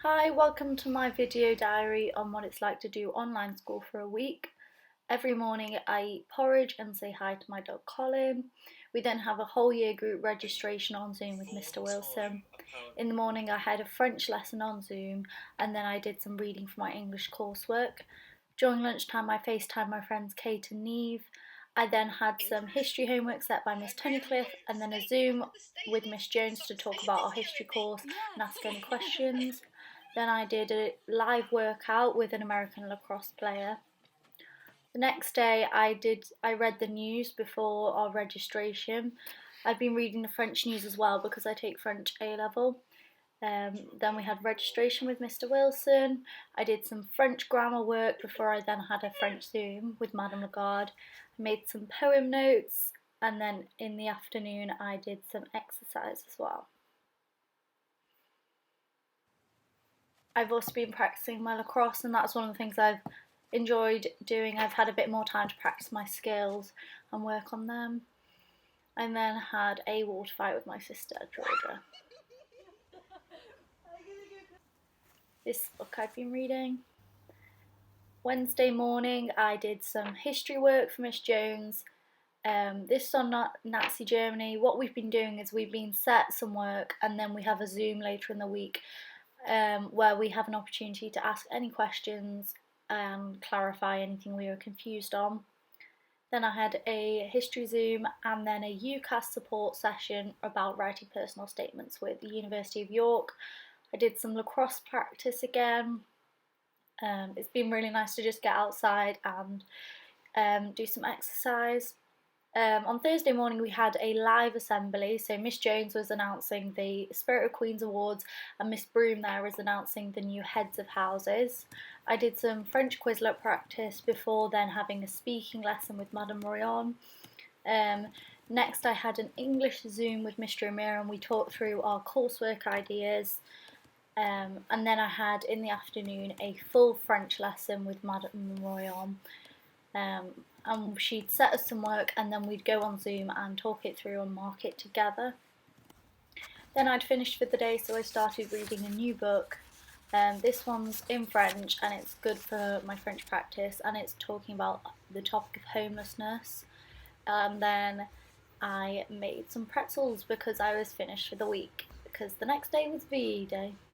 Hi, welcome to my video diary on what it's like to do online school for a week. Every morning I eat porridge and say hi to my dog Colin. We then have a whole year group registration on Zoom with Mr. Wilson. In the morning I had a French lesson on Zoom and then I did some reading for my English coursework. During lunchtime I FaceTimed my friends Kate and Neve. I then had some history homework set by Miss Tunnicliffe and then a Zoom with Miss Jones to talk about our history course and ask any questions. Then I did a live workout with an American lacrosse player. The next day I read the news before our registration. I've been reading the French news as well because I take French A level. Then we had registration with Mr. Wilson. I did some French grammar work before I then had a French Zoom with Madame Lagarde. I made some poem notes and then in the afternoon I did some exercise as well. I've also been practicing my lacrosse and that's one of the things I've enjoyed doing. I've had a bit more time to practice my skills and work on them. I then had a water fight with my sister Georgia. This book I've been reading. Wednesday morning I did some history work for Miss Jones. This is on Nazi Germany. What we've been doing is we've been set some work and then we have a Zoom later in the week where we have an opportunity to ask any questions and clarify anything we were confused on. Then I had a history Zoom and then a UCAS support session about writing personal statements with the University of York. I did some lacrosse practice again. It's been really nice to just get outside and do some exercise. On Thursday morning we had a live assembly, so Miss Jones was announcing the Spirit of Queens Awards and Miss Broom there was announcing the new heads of houses. I did some French Quizlet practice before then having a speaking lesson with Madame Royan. Next I had an English Zoom with Mr. Amir and we talked through our coursework ideas. And then I had in the afternoon a full French lesson with Madame Royan. And she'd set us some work and then we'd go on Zoom and talk it through and mark it together. Then I'd finished for the day, so I started reading a new book. This one's in French and it's good for my French practice and it's talking about the topic of homelessness. And then I made some pretzels because I was finished for the week because the next day was VE day.